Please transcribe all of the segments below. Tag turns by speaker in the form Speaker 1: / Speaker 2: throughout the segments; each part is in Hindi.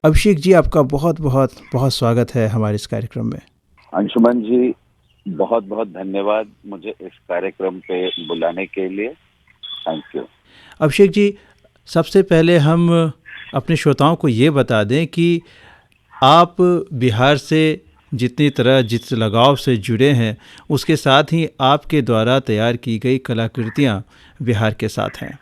Speaker 1: अभिषेक जी, आपका बहुत बहुत बहुत स्वागत है हमारे इस कार्यक्रम में।
Speaker 2: अंशुमन जी, बहुत बहुत धन्यवाद मुझे इस कार्यक्रम पे बुलाने के लिए। Thank you.
Speaker 1: अभिषेक जी, सबसे पहले हम अपने श्रोताओं को ये बता दें कि आप बिहार से जिस लगाव से जुड़े हैं, उसके साथ ही आपके द्वारा तैयार की गई कलाकृतियाँ बिहार के साथ हैं।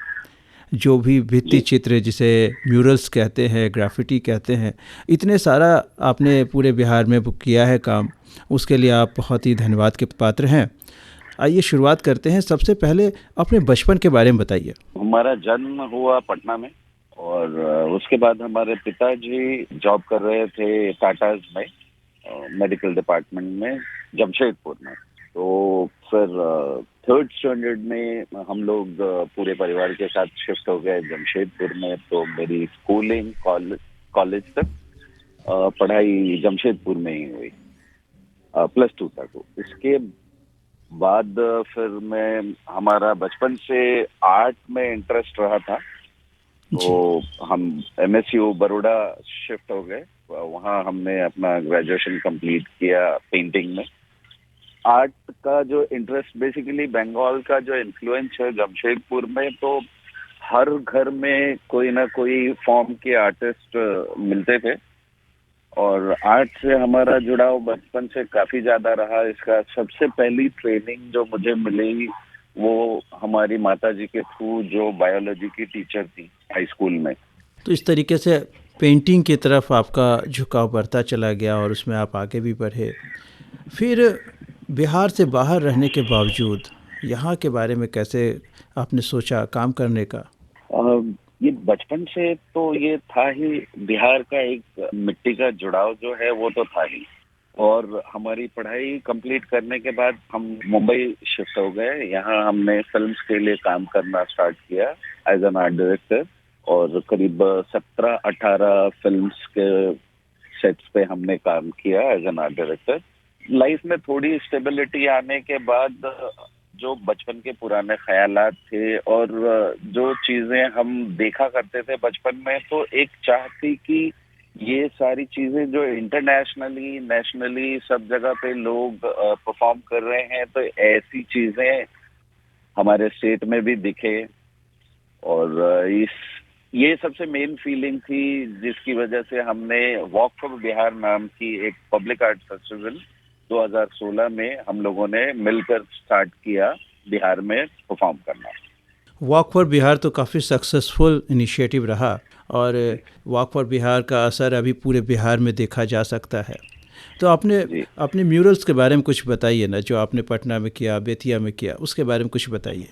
Speaker 1: जो भी भित्ति
Speaker 2: जी
Speaker 1: चित्र जिसे म्यूरल्स कहते हैं, ग्राफिटी कहते हैं, इतने सारा आपने पूरे बिहार में किया है काम, उसके लिए आप बहुत ही धन्यवाद के पात्र हैं। आइए शुरुआत करते हैं। सबसे पहले अपने बचपन के बारे में बताइए।
Speaker 2: हमारा जन्म हुआ पटना में और उसके बाद हमारे पिताजी जॉब कर रहे थे टाटाज में, मेडिकल डिपार्टमेंट में, जमशेदपुर में। तो फिर थर्ड स्टैंडर्ड में हम लोग पूरे परिवार के साथ शिफ्ट हो गए जमशेदपुर में। तो मेरी स्कूलिंग कॉलेज तक पढ़ाई जमशेदपुर में ही हुई, +2 तक। इसके बाद फिर मैं हमारा बचपन से आर्ट में इंटरेस्ट रहा था। तो
Speaker 1: जी।
Speaker 2: हम MSU बड़ौदा शिफ्ट हो गए। वहाँ हमने अपना ग्रेजुएशन कंप्लीट किया पेंटिंग में। आर्ट का जो इंटरेस्ट, बेसिकली बंगाल का जो इन्फ्लुएंस है जमशेदपुर में, तो हर घर में कोई ना कोई फॉर्म के आर्टिस्ट मिलते थे और आर्ट से हमारा जुड़ाव बचपन से काफी ज्यादा रहा। इसका सबसे पहली ट्रेनिंग जो मुझे मिली वो हमारी माताजी के थ्रू, जो बायोलॉजी की टीचर थी हाई स्कूल में।
Speaker 1: तो इस तरीके से पेंटिंग की तरफ आपका झुकाव बढ़ता चला गया और उसमें आप आगे भी बढ़े। फिर बिहार से बाहर रहने के बावजूद यहाँ के बारे में कैसे आपने सोचा काम करने का?
Speaker 2: ये बचपन से तो ये था ही, बिहार का एक मिट्टी का जुड़ाव जो है वो तो था ही। और हमारी पढ़ाई कंप्लीट करने के बाद हम मुंबई शिफ्ट हो गए। यहाँ हमने फिल्म्स के लिए काम करना स्टार्ट किया एज एन आर्ट डायरेक्टर, और करीब 17-18 फिल्म्स के सेट्स पे हमने काम किया as an art director. Life में थोड़ी स्टेबिलिटी आने के बाद जो बचपन के पुराने ख्यालात थे और जो चीजें हम देखा करते थे बचपन में, तो एक चाह थी कि ये सारी चीजें जो इंटरनेशनली नेशनली सब जगह पे लोग परफॉर्म कर रहे हैं, तो ऐसी चीजें हमारे स्टेट में भी दिखे। और ये सबसे मेन फीलिंग थी जिसकी वजह से हमने वॉक फॉर बिहार नाम की एक पब्लिक आर्ट फेस्टिवल 2016 में हम लोगों ने मिलकर स्टार्ट किया बिहार में परफॉर्म करना।
Speaker 1: वॉक फॉर बिहार तो काफ़ी सक्सेसफुल इनिशिएटिव रहा और वॉक फॉर बिहार का असर अभी पूरे बिहार में देखा जा सकता है। तो आपने
Speaker 2: जी
Speaker 1: अपने म्यूरल्स के बारे में कुछ बताइए ना, जो आपने पटना में किया, बेतिया में किया, उसके बारे में कुछ बताइए।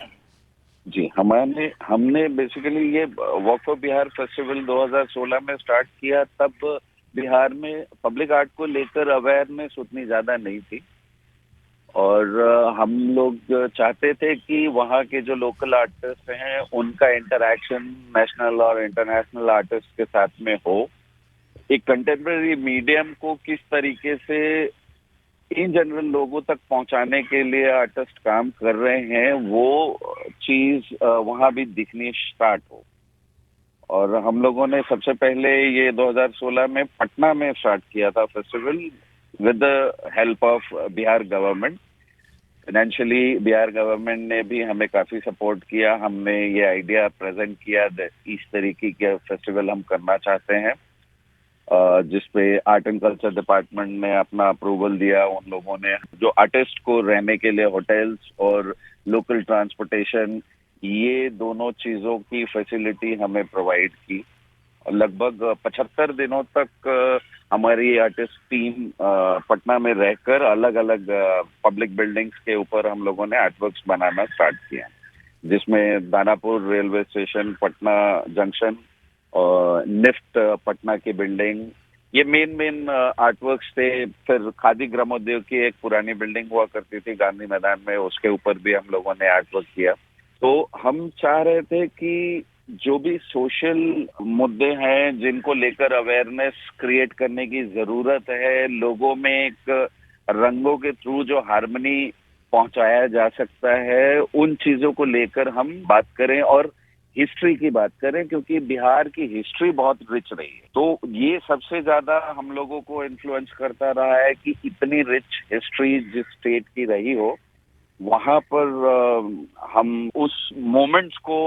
Speaker 2: जी, हमारे हमने बेसिकली ये वॉक फॉर बिहार फेस्टिवल 2016 में स्टार्ट किया। तब बिहार में पब्लिक आर्ट को लेकर अवेयरनेस उतनी ज्यादा नहीं थी और हम लोग चाहते थे कि वहाँ के जो लोकल आर्टिस्ट हैं उनका इंटरैक्शन नेशनल और इंटरनेशनल आर्टिस्ट के साथ में हो। एक कंटेम्प्रेरी मीडियम को किस तरीके से इन जनरल लोगों तक पहुंचाने के लिए आर्टिस्ट काम कर रहे हैं, वो चीज वहां भी दिखनी स्टार्ट हो। और हम लोगों ने सबसे पहले ये 2016 में पटना में स्टार्ट किया था festival with the help of Bihar government. Financially Bihar government ने भी हमें काफी सपोर्ट किया। हमने ये आइडिया प्रेजेंट किया, इस तरीके के फेस्टिवल हम करना चाहते हैं, जिसपे आर्ट एंड कल्चर डिपार्टमेंट ने अपना अप्रूवल दिया। उन लोगों ने जो आर्टिस्ट को रहने के लिए होटल्स और लोकल ट्रांसपोर्टेशन, ये दोनों चीजों की फैसिलिटी हमें प्रोवाइड की। और लगभग 75 दिनों तक हमारी आर्टिस्ट टीम पटना में रहकर अलग अलग पब्लिक बिल्डिंग्स के ऊपर हम लोगों ने आर्टवर्क्स बनाना स्टार्ट किया, जिसमें Danapur railway station, Patna junction और निफ्ट पटना की बिल्डिंग, ये मेन आर्टवर्क्स थे। फिर खादी ग्रामोद्योग की एक पुरानी बिल्डिंग हुआ करती थी गांधी मैदान में, उसके ऊपर भी हम लोगों ने आर्टवर्क किया। तो हम चाह रहे थे कि जो भी सोशल मुद्दे हैं जिनको लेकर अवेयरनेस क्रिएट करने की जरूरत है, लोगों में एक रंगों के थ्रू जो हार्मनी पहुंचाया जा सकता है, उन चीजों को लेकर हम बात करें। और हिस्ट्री की बात करें, क्योंकि बिहार की हिस्ट्री बहुत रिच रही है, तो ये सबसे ज्यादा हम लोगों को इन्फ्लुएंस करता रहा है कि इतनी रिच हिस्ट्री जिस स्टेट की रही हो, वहां पर हम उस मोमेंट्स को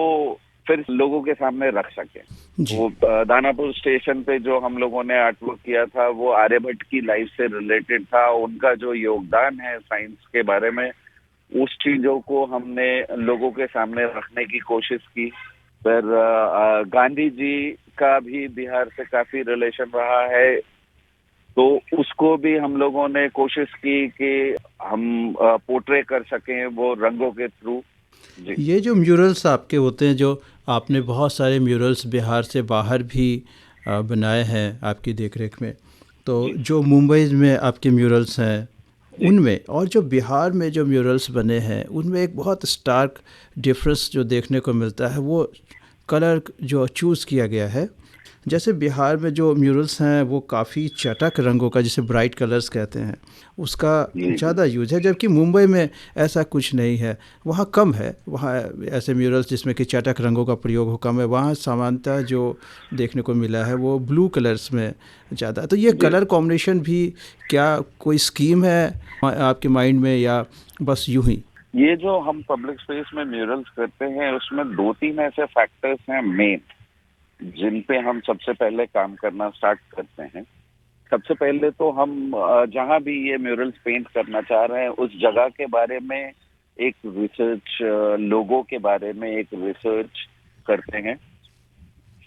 Speaker 2: फिर लोगों के सामने रख सके।
Speaker 1: जी।
Speaker 2: वो दानापुर स्टेशन पे जो हम लोगों ने आर्टवर्क किया था, वो आर्यभट्ट की लाइफ से रिलेटेड था, उनका जो योगदान है साइंस के बारे में, उस चीजों को हमने लोगों के सामने रखने की कोशिश की। फिर गांधी जी का भी बिहार से काफी रिलेशन रहा है, तो उसको भी हम लोगों ने कोशिश की कि हम पोर्ट्रे कर सकें वो रंगों के थ्रू। जी
Speaker 1: ये जो म्यूरल्स आपके होते हैं, जो आपने बहुत सारे म्यूरल्स बिहार से बाहर भी बनाए हैं आपकी देखरेख में, तो
Speaker 2: जी
Speaker 1: जो मुंबई में आपके म्यूरल्स हैं
Speaker 2: जी
Speaker 1: उनमें और जो बिहार में जो म्यूरल्स बने हैं उनमें एक बहुत स्टार्क डिफरेंस जो देखने को मिलता है, वो कलर जो चूज़ किया गया है। जैसे बिहार में जो म्यूरल्स हैं वो काफ़ी चटक रंगों का, जिसे ब्राइट कलर्स कहते हैं, उसका
Speaker 2: जी जी
Speaker 1: ज़्यादा यूज है, जबकि मुंबई में ऐसा कुछ नहीं है। वहाँ कम है, वहाँ ऐसे म्यूरल्स जिसमें कि चटक रंगों का प्रयोग हो कम है। वहाँ सामान्यतः जो देखने को मिला है वो ब्लू कलर्स में ज़्यादा है। तो ये
Speaker 2: जी।
Speaker 1: कलर कॉम्बिनेशन भी क्या कोई स्कीम है आपके माइंड में, या बस यूं ही?
Speaker 2: ये जो हम पब्लिक स्पेस में म्यूरल्स करते हैं, उसमें दो तीन ऐसे फैक्टर्स हैं मेन, जिन पे हम सबसे पहले काम करना स्टार्ट करते हैं। सबसे पहले तो हम जहां भी ये म्यूरल्स पेंट करना चाह रहे हैं, उस जगह के बारे में एक रिसर्च, लोगों के बारे में एक रिसर्च करते हैं।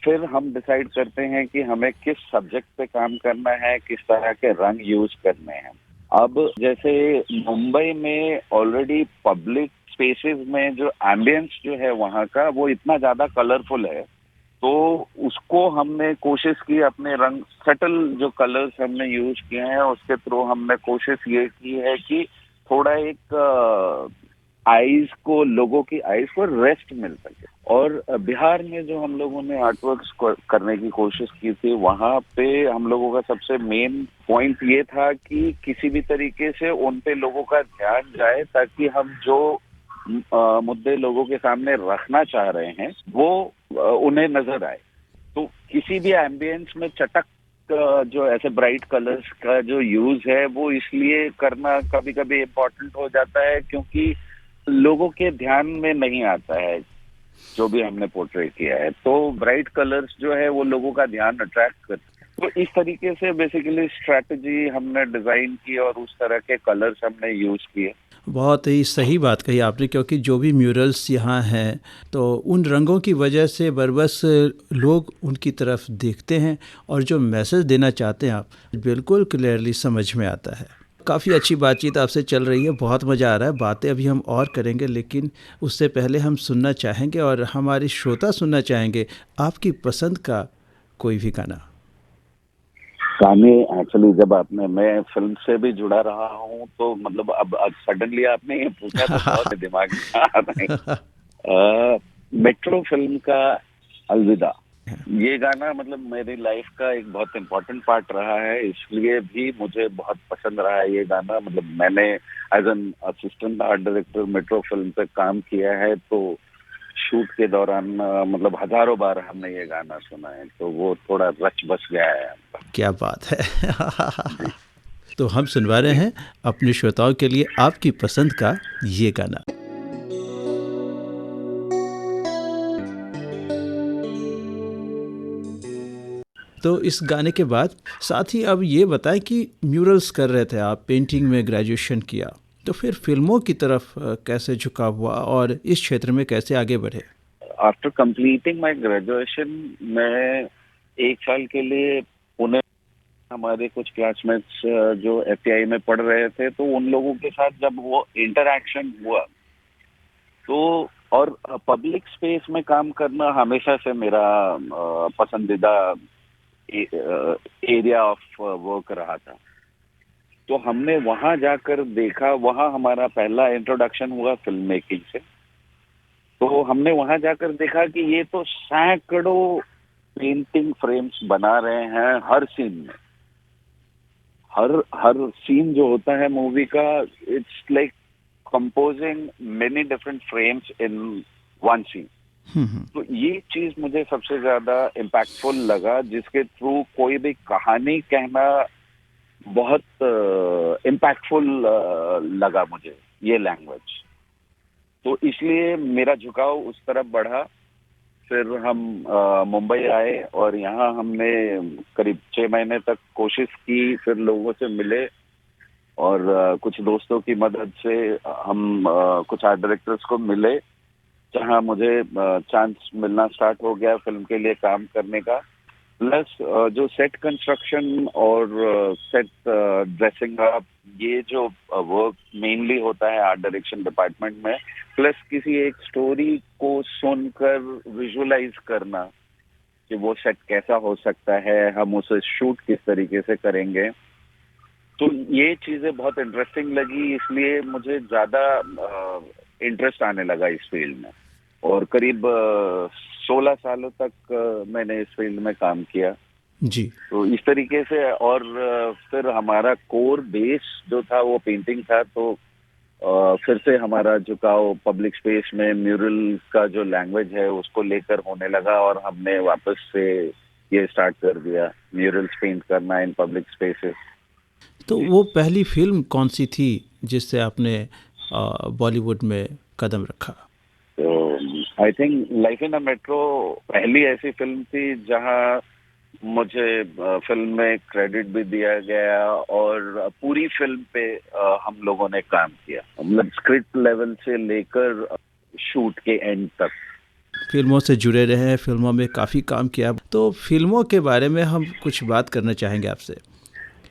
Speaker 2: फिर हम डिसाइड करते हैं कि हमें किस सब्जेक्ट पे काम करना है, किस तरह के रंग यूज करने हैं। अब जैसे मुंबई में ऑलरेडी पब्लिक स्पेसेस में जो एम्बियंस जो है वहाँ का, वो इतना ज्यादा कलरफुल है, तो उसको हमने कोशिश की अपने रंग, सटल जो कलर्स हमने यूज किए हैं उसके थ्रू हमने कोशिश ये की है कि थोड़ा एक आईज को, लोगों की आईज को रेस्ट मिल सके। और बिहार में जो हम लोगों ने आर्टवर्क्स करने की कोशिश की थी, वहां पे हम लोगों का सबसे मेन पॉइंट ये था कि किसी भी तरीके से उन पे लोगों का ध्यान जाए, ताकि हम जो मुद्दे लोगों के सामने रखना चाह रहे हैं वो उन्हें नजर आए। तो किसी भी एम्बियंस में चटक जो ऐसे ब्राइट कलर्स का जो यूज है, वो इसलिए करना कभी कभी इम्पोर्टेंट हो जाता है, क्योंकि लोगों के ध्यान में नहीं आता है जो भी हमने पोर्ट्रेट किया है। तो ब्राइट कलर्स जो है वो लोगों का ध्यान अट्रैक्ट कर, तो इस तरीके से बेसिकली स्ट्रैटेजी हमने डिजाइन की और उस तरह के कलर्स हमने यूज किए।
Speaker 1: बहुत ही सही बात कही आपने, क्योंकि जो भी म्यूरल्स यहाँ हैं तो उन रंगों की वजह से बरबस लोग उनकी तरफ देखते हैं, और जो मैसेज देना चाहते हैं आप, बिल्कुल क्लियरली समझ में आता है। काफ़ी अच्छी बातचीत आपसे चल रही है, बहुत मज़ा आ रहा है। बातें अभी हम और करेंगे, लेकिन उससे पहले हम सुनना चाहेंगे और हमारे श्रोता सुनना चाहेंगे आपकी पसंद का कोई भी गाना।
Speaker 2: गाने एक्चुअली जब आपने, मैं फिल्म से भी जुड़ा रहा हूँ, तो मतलब अब सडनली आपने ये पूछा तो बहुत दिमाग में आ रहा है। मेट्रो फिल्म का अलविदा, ये गाना मतलब मेरी लाइफ का एक बहुत इम्पोर्टेंट पार्ट रहा है, इसलिए भी मुझे बहुत पसंद रहा है ये गाना। मतलब मैंने as an assistant art director metro film पे काम किया है, तो शूट के दौरान मतलब हजारों बार हमने ये गाना सुना है, तो वो थोड़ा रच बस गया है।
Speaker 1: क्या बात है!
Speaker 2: जी
Speaker 1: तो हम सुनवा रहे
Speaker 2: जी।
Speaker 1: हैं अपने श्रोताओं के लिए आपकी पसंद का ये गाना। तो इस गाने के बाद साथ ही अब ये बताएं कि म्यूरल्स कर रहे थे आप, पेंटिंग में ग्रेजुएशन किया, तो फिर फिल्मों की तरफ कैसे झुकाव हुआ और इस क्षेत्र में कैसे आगे बढ़े?
Speaker 2: आफ्टर कंप्लीटिंग माय ग्रेजुएशन, मैं एक साल के लिए पुणे, हमारे कुछ क्लासमेट्स जो एफटीआई में पढ़ रहे थे, तो उन लोगों के साथ जब वो इंटरैक्शन हुआ, तो और पब्लिक स्पेस में काम करना हमेशा से मेरा पसंदीदा एरिया ऑफ वर्क रहा था। तो हमने वहां जाकर देखा, वहां हमारा पहला इंट्रोडक्शन हुआ फिल्म मेकिंग से। तो हमने वहां जाकर देखा कि ये तो सैकड़ों पेंटिंग फ्रेम्स बना रहे हैं हर सीन में। हर हर सीन जो होता है मूवी का, it's like composing many different frames in one scene.
Speaker 1: Hmm.
Speaker 2: तो ये चीज मुझे सबसे ज्यादा इम्पैक्टफुल लगा, जिसके थ्रू कोई भी कहानी कहना बहुत इम्पैक्टफुल लगा मुझे ये लैंग्वेज। तो इसलिए मेरा झुकाव उस तरफ बढ़ा। फिर हम मुंबई आए और यहाँ हमने करीब 6 महीने तक कोशिश की, फिर लोगों से मिले और कुछ दोस्तों की मदद से हम कुछ आर्ट डायरेक्टर्स को मिले, जहाँ मुझे चांस मिलना स्टार्ट हो गया फिल्म के लिए काम करने का। प्लस जो सेट कंस्ट्रक्शन और सेट ड्रेसिंग अप, ये जो वर्क मेनली होता है आर्ट डायरेक्शन डिपार्टमेंट में, प्लस किसी एक स्टोरी को सुनकर विजुअलाइज करना कि वो सेट कैसा हो सकता है, हम उसे शूट किस तरीके से करेंगे। तो ये चीजें बहुत इंटरेस्टिंग लगी, इसलिए मुझे ज्यादा इंटरेस्ट आने लगा इस फील्ड में। और करीब 16 सालों तक मैंने इस फील्ड में काम किया।
Speaker 1: जी।
Speaker 2: तो इस तरीके से, और फिर हमारा कोर बेस जो था वो पेंटिंग था, तो फिर से हमारा झुकाव पब्लिक स्पेस में म्यूरल का जो लैंग्वेज है उसको लेकर होने लगा, और हमने वापस से ये स्टार्ट कर दिया, म्यूरल्स पेंट करना इन पब्लिक स्पेसेस।
Speaker 1: तो वो पहली फिल्म कौन सी थी जिससे आपने बॉलीवुड में कदम रखा?
Speaker 2: तो I think life in a metro पहली ऐसी फिल्म थी जहां मुझे फिल्म में क्रेडिट भी दिया गया, और पूरी फिल्म पे हम लोगों ने काम किया, मतलब स्क्रिप्ट लेवल से लेकर शूट के एंड तक।
Speaker 1: फिल्मों से जुड़े रहे हैं, फिल्मों में काफ़ी काम किया, तो फिल्मों के बारे में हम कुछ बात करना चाहेंगे आपसे।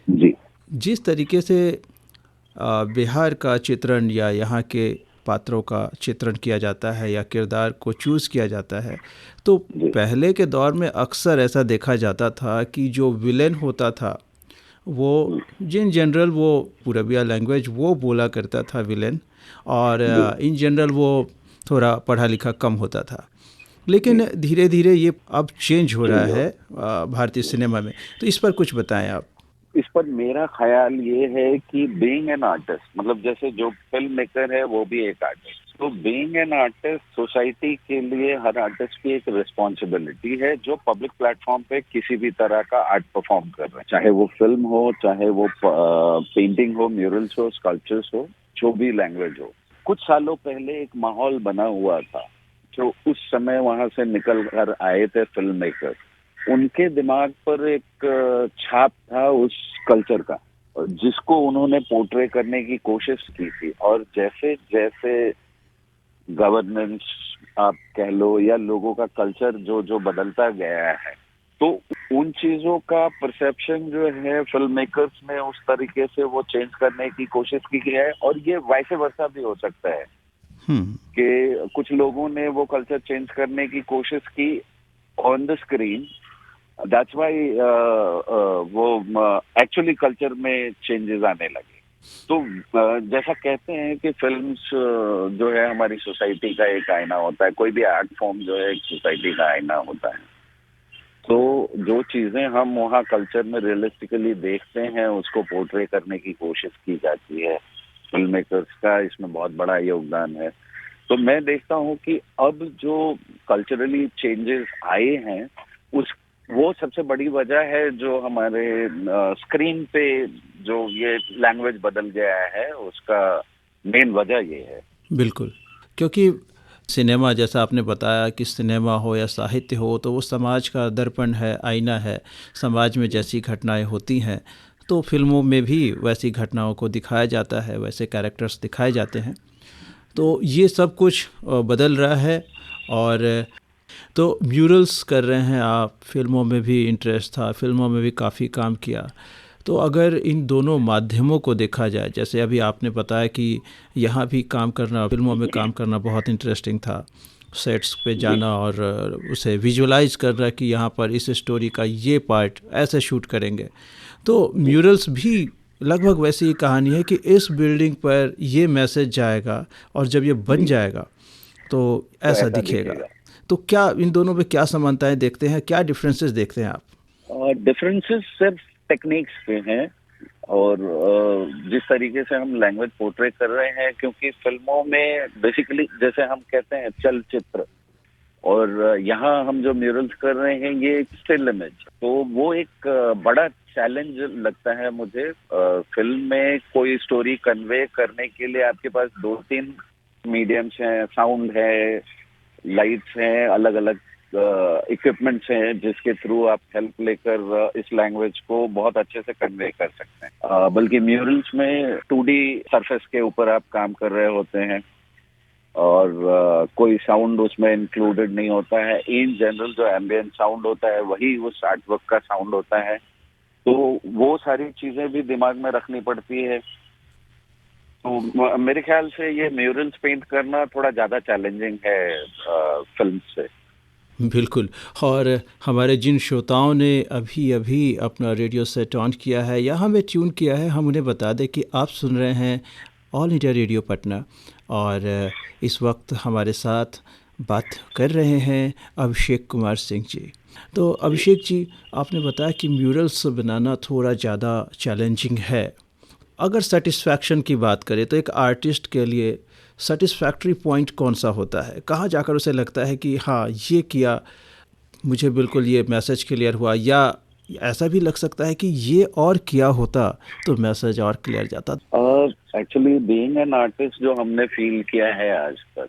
Speaker 2: जी।
Speaker 1: जिस तरीके से बिहार का चित्रण या यहाँ के पात्रों का चित्रण किया जाता है या किरदार को चूज़ किया जाता है, तो
Speaker 2: जी।
Speaker 1: पहले के दौर में अक्सर ऐसा देखा जाता था कि जो विलेन होता था वो जिन जनरल वो पूरबिया लैंग्वेज वो बोला करता था विलेन, और
Speaker 2: जी।
Speaker 1: इन जनरल वो थोड़ा पढ़ा लिखा कम होता था। लेकिन
Speaker 2: जी।
Speaker 1: धीरे धीरे ये अब चेंज हो रहा
Speaker 2: चेंज हो।
Speaker 1: है भारतीय सिनेमा में, तो इस पर कुछ बताएं आप।
Speaker 2: इस पर मेरा ख्याल ये है कि बीइंग एन आर्टिस्ट, मतलब जैसे जो फिल्म मेकर है वो भी एक आर्टिस्ट, तो बीइंग एन आर्टिस्ट सोसाइटी के लिए हर आर्टिस्ट की एक रिस्पॉन्सिबिलिटी है, जो पब्लिक प्लेटफॉर्म पे किसी भी तरह का आर्ट परफॉर्म कर रहे हैं, चाहे वो फिल्म हो, चाहे वो पेंटिंग हो, म्यूरल्स हो, स्कल्पचर्स हो, जो भी लैंग्वेज हो। कुछ सालों पहले एक माहौल बना हुआ था, जो उस समय वहां से निकल कर आए थे फिल्म मेकर, उनके दिमाग पर एक छाप था उस कल्चर का, जिसको उन्होंने पोर्ट्रे करने की कोशिश की थी। और जैसे जैसे गवर्नेंस आप कह लो या लोगों का कल्चर जो जो बदलता गया है, तो उन चीजों का परसेप्शन जो है फिल्म मेकर्स ने उस तरीके से वो चेंज करने की कोशिश की है। और ये वाइस वर्सा भी हो सकता है कि कुछ लोगों ने वो कल्चर चेंज करने की कोशिश की on the screen, that's why वो एक्चुअली कल्चर में चेंजेस आने लगे। तो जैसा कहते हैं कि फिल्म्स जो है हमारी सोसाइटी का एक आईना होता है, कोई भी आर्ट फॉर्म जो है एक सोसाइटी का आईना होता है। तो जो चीजें हम वहाँ कल्चर में रियलिस्टिकली देखते हैं उसको पोर्ट्रे करने की कोशिश की जाती है। फिल्म मेकर्स का इसमें बहुत बड़ा योगदान है। तो मैं देखता हूँ कि अब जो कल्चरली चेंजेस आए हैं उस वो सबसे बड़ी वजह है जो हमारे स्क्रीन पे जो ये लैंग्वेज बदल गया है, उसका मेन वजह ये है।
Speaker 1: बिल्कुल, क्योंकि सिनेमा, जैसा आपने बताया कि सिनेमा हो या साहित्य हो, तो वो समाज का दर्पण है, आईना है। समाज में जैसी घटनाएं होती हैं तो फिल्मों में भी वैसी घटनाओं को दिखाया जाता है, वैसे कैरेक्टर्स दिखाए जाते हैं। तो ये सब कुछ बदल रहा है। और तो म्यूरल्स कर रहे हैं आप, फिल्मों में भी इंटरेस्ट था, फिल्मों में भी काफ़ी काम किया। तो अगर इन दोनों माध्यमों को देखा जाए, जैसे अभी आपने बताया कि यहाँ भी काम करना, फिल्मों में काम करना बहुत इंटरेस्टिंग था, सेट्स पे
Speaker 2: जी।
Speaker 1: जाना और उसे विजुलाइज करना कि यहाँ पर इस स्टोरी का ये पार्ट ऐसे शूट करेंगे। तो
Speaker 2: जी।
Speaker 1: म्यूरल्स भी लगभग वैसी ही कहानी है कि इस बिल्डिंग पर ये मैसेज जाएगा और जब ये बन
Speaker 2: जी।
Speaker 1: जाएगा तो
Speaker 2: तो
Speaker 1: ऐसा
Speaker 2: ऐसा
Speaker 1: दिखेगा।
Speaker 2: दिखेगा।
Speaker 1: तो क्या इन दोनों में क्या समानताएं देखते हैं, क्या डिफरेंसेस देखते हैं आप?
Speaker 2: डिफरेंसेस सिर्फ टेक्निक्स पे हैं, और जिस तरीके से हम लैंग्वेज पोर्ट्रे कर रहे हैं, क्योंकि फिल्मों में बेसिकली जैसे हम कहते हैं चलचित्र, और यहाँ हम जो म्यूरल्स कर रहे हैं ये एक स्टिल इमेज, तो वो एक बड़ा चैलेंज लगता है मुझे। फिल्म में कोई स्टोरी कन्वे करने के लिए आपके पास दो तीन मीडियम्स हैं, साउंड है, लाइट्स हैं, अलग अलग इक्विपमेंट्स हैं जिसके थ्रू आप हेल्प लेकर इस लैंग्वेज को बहुत अच्छे से कन्वे कर सकते हैं। बल्कि म्यूरल्स में 2D सरफेस के ऊपर आप काम कर रहे होते हैं और कोई साउंड उसमें इंक्लूडेड नहीं होता है। इन जनरल जो एम्बियंट साउंड होता है वही उस आर्टवर्क का साउंड होता है, तो वो सारी चीजें भी दिमाग में रखनी पड़ती है। तो मेरे ख्याल से ये म्यूरल्स पेंट करना थोड़ा ज्यादा चैलेंजिंग है फिल्म से।
Speaker 1: बिल्कुल। और हमारे जिन श्रोताओं ने अभी अभी अपना रेडियो सेट ऑन किया है या हमें ट्यून किया है, हम उन्हें बता दें कि आप सुन रहे हैं ऑल इंडिया रेडियो पटना और इस वक्त हमारे साथ बात कर रहे हैं अभिषेक कुमार सिंह जी। तो अभिषेक जी, आपने बताया कि म्यूरल्स बनाना थोड़ा ज़्यादा चैलेंजिंग है। अगर सेटिस्फैक्शन की बात करें तो एक आर्टिस्ट के लिए सेटिस्फैक्ट्री पॉइंट कौन सा होता है? कहाँ जाकर उसे लगता है कि हाँ, ये किया, मुझे बिल्कुल ये मैसेज क्लियर हुआ, या ऐसा भी लग सकता है कि ये और किया होता तो मैसेज और क्लियर जाता?
Speaker 2: एक्चुअली बीइंग एन आर्टिस्ट जो हमने फील किया है आज तक,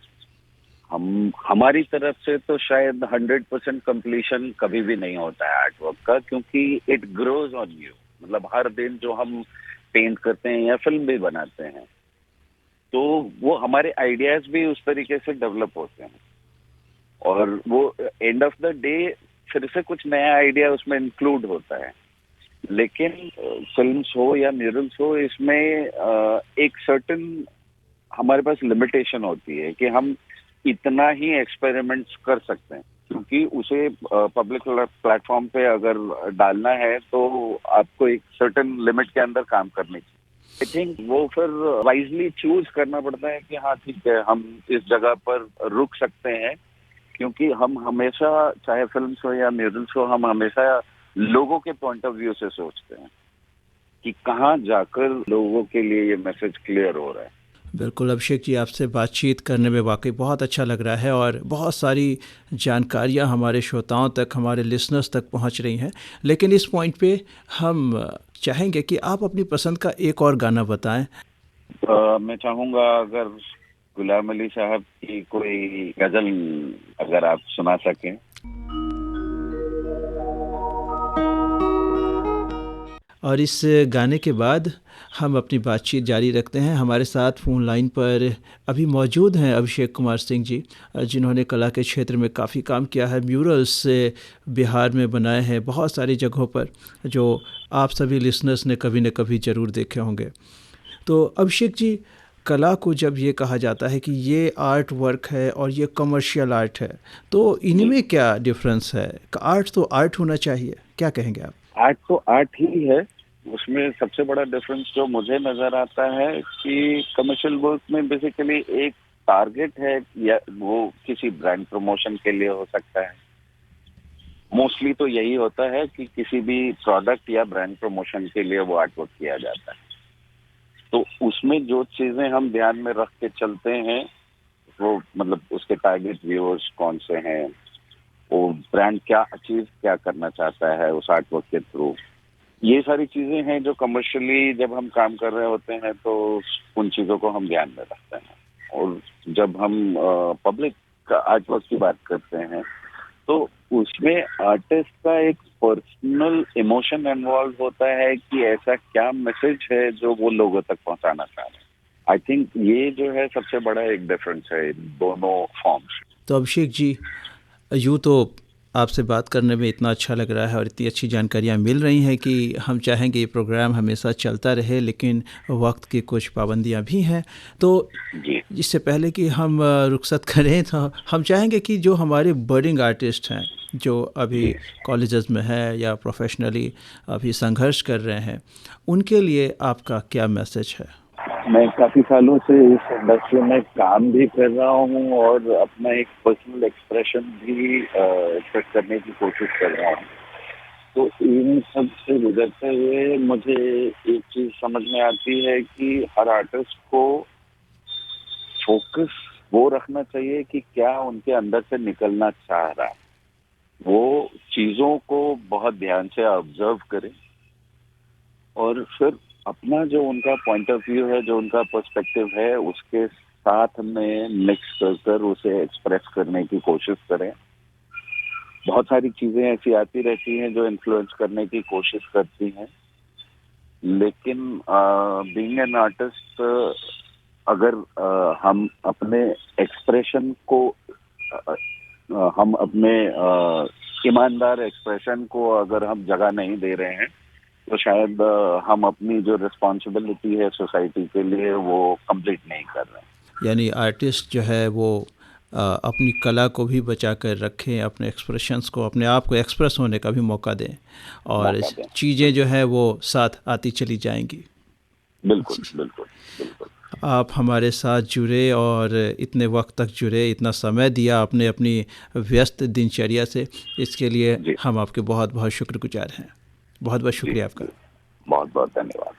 Speaker 2: हम हमारी तरफ से तो शायद 100% कंप्लीशन कभी भी नहीं होता है आर्टवर्क का, क्योंकि इट ग्रोज ऑन यू। मतलब हर दिन जो हम पेंट करते हैं या फिल्म भी बनाते हैं तो वो हमारे आइडियाज भी उस तरीके से डेवलप होते हैं और वो एंड ऑफ द डे फिर से कुछ नया आइडिया उसमें इंक्लूड होता है। लेकिन फिल्म्स हो या म्यूरल्स हो, इसमें एक सर्टेन हमारे पास लिमिटेशन होती है कि हम इतना ही एक्सपेरिमेंट्स कर सकते हैं, क्योंकि उसे पब्लिक प्लेटफॉर्म पे अगर डालना है तो आपको एक सर्टेन लिमिट के अंदर काम करनी चाहिए। आई थिंक वो फिर वाइजली चूज करना पड़ता है कि हाँ ठीक है, हम इस जगह पर रुक सकते हैं, क्योंकि हम हमेशा, चाहे फिल्म हो या म्यूजिक हो, हम हमेशा लोगों के पॉइंट ऑफ व्यू से सोचते हैं कि कहाँ जाकर लोगों के लिए ये मैसेज क्लियर हो रहा है।
Speaker 1: बिल्कुल अभिषेक जी, आपसे बातचीत करने में वाकई बहुत अच्छा लग रहा है और बहुत सारी जानकारियां हमारे श्रोताओं तक, हमारे लिसनर्स तक पहुंच रही हैं। लेकिन इस पॉइंट पे हम चाहेंगे कि आप अपनी पसंद का एक और गाना बताएं।
Speaker 2: मैं चाहूँगा अगर गुलाम अली साहब की कोई गजल अगर आप सुना सकें।
Speaker 1: और इस गाने के बाद हम अपनी बातचीत जारी रखते हैं। हमारे साथ फ़ोन लाइन पर अभी मौजूद हैं अभिषेक कुमार सिंह जी, जिन्होंने कला के क्षेत्र में काफ़ी काम किया है। म्यूरल्स से बिहार में बनाए हैं बहुत सारी जगहों पर, जो आप सभी लिसनर्स ने कभी न कभी ज़रूर देखे होंगे। तो अभिषेक जी, कला को जब ये कहा जाता है कि ये आर्ट वर्क है और ये कमर्शियल आर्ट है, तो इनमें क्या डिफरेंस है? आर्ट तो आर्ट होना चाहिए, क्या कहेंगे आप?
Speaker 2: आर्ट तो आर्ट ही है। उसमें सबसे बड़ा डिफरेंस जो मुझे नजर आता है कि कमर्शियल वर्क में बेसिकली एक टारगेट है, या वो किसी ब्रांड प्रमोशन के लिए हो सकता है। मोस्टली तो यही होता है कि किसी भी प्रोडक्ट या ब्रांड प्रमोशन के लिए वो आर्ट वर्क किया जाता है। तो उसमें जो चीजें हम ध्यान में रख के चलते हैं, वो मतलब उसके टारगेट व्यूअर्स कौन से हैं, वो ब्रांड क्या अचीव क्या करना चाहता है उस आर्टवर्क के थ्रू, ये सारी चीजें हैं जो कमर्शियली जब हम काम कर रहे होते हैं तो उन चीजों को हम ध्यान में रखते हैं। और जब हम पब्लिक आर्टवर्क की बात करते हैं तो उसमें आर्टिस्ट का एक पर्सनल इमोशन इन्वॉल्व होता है कि ऐसा क्या मैसेज है जो वो लोगों तक पहुंचाना चाह रहे हैं। आई थिंक ये जो है सबसे बड़ा एक डिफरेंस है इन दोनों फॉर्म्स।
Speaker 1: तो अभिषेक जी, यूँ तो आपसे बात करने में इतना अच्छा लग रहा है और इतनी अच्छी जानकारियाँ मिल रही हैं कि हम चाहेंगे ये प्रोग्राम हमेशा चलता रहे, लेकिन वक्त की कुछ पाबंदियाँ भी हैं। तो
Speaker 2: जी
Speaker 1: इससे पहले कि हम रुखसत करें, तो हम चाहेंगे कि जो हमारे बर्डिंग आर्टिस्ट हैं, जो अभी
Speaker 2: जी
Speaker 1: कॉलेजेस में है या प्रोफेशनली अभी संघर्ष कर रहे हैं, उनके लिए आपका क्या मैसेज है?
Speaker 2: मैं काफी सालों से इस इंडस्ट्री में काम भी कर रहा हूँ और अपना एक पर्सनल एक्सप्रेशन भी एक्सप्रेस करने की कोशिश कर रहा हूँ। तो इन सब से गुजरते हुए मुझे एक चीज समझ में आती है कि हर आर्टिस्ट को फोकस वो रखना चाहिए कि क्या उनके अंदर से निकलना चाह रहा है। वो चीजों को बहुत ध्यान से ऑब्जर्व करें और फिर अपना जो उनका पॉइंट ऑफ व्यू है, जो उनका पर्सपेक्टिव है, उसके साथ में मिक्स कर उसे एक्सप्रेस करने की कोशिश करें। बहुत सारी चीजें ऐसी आती रहती हैं जो इन्फ्लुएंस करने की कोशिश करती हैं, लेकिन बीइंग एन आर्टिस्ट, अगर हम अपने एक्सप्रेशन को हम अपने ईमानदार एक्सप्रेशन को अगर हम जगह नहीं दे रहे हैं, तो शायद हम अपनी जो रिस्पॉन्सिबिलिटी है सोसाइटी के लिए वो कंप्लीट नहीं कर रहे हैं।
Speaker 1: यानी आर्टिस्ट जो है वो अपनी कला को भी बचा कर रखें, अपने एक्सप्रेशंस को, अपने आप को एक्सप्रेस होने का भी मौका दें, और
Speaker 2: मौका दें।
Speaker 1: चीज़ें जो है वो साथ आती चली जाएंगी।
Speaker 2: बिल्कुल बिल्कुल बिल्कुल।
Speaker 1: आप हमारे साथ जुड़े और इतने वक्त तक जुड़े, इतना समय दिया आपने अपनी व्यस्त दिनचर्या से, इसके लिए
Speaker 2: जी
Speaker 1: हम आपके बहुत बहुत शुक्रगुजार हैं। बहुत बहुत
Speaker 2: जी
Speaker 1: शुक्रिया आपका।
Speaker 2: जी, बहुत बहुत धन्यवाद।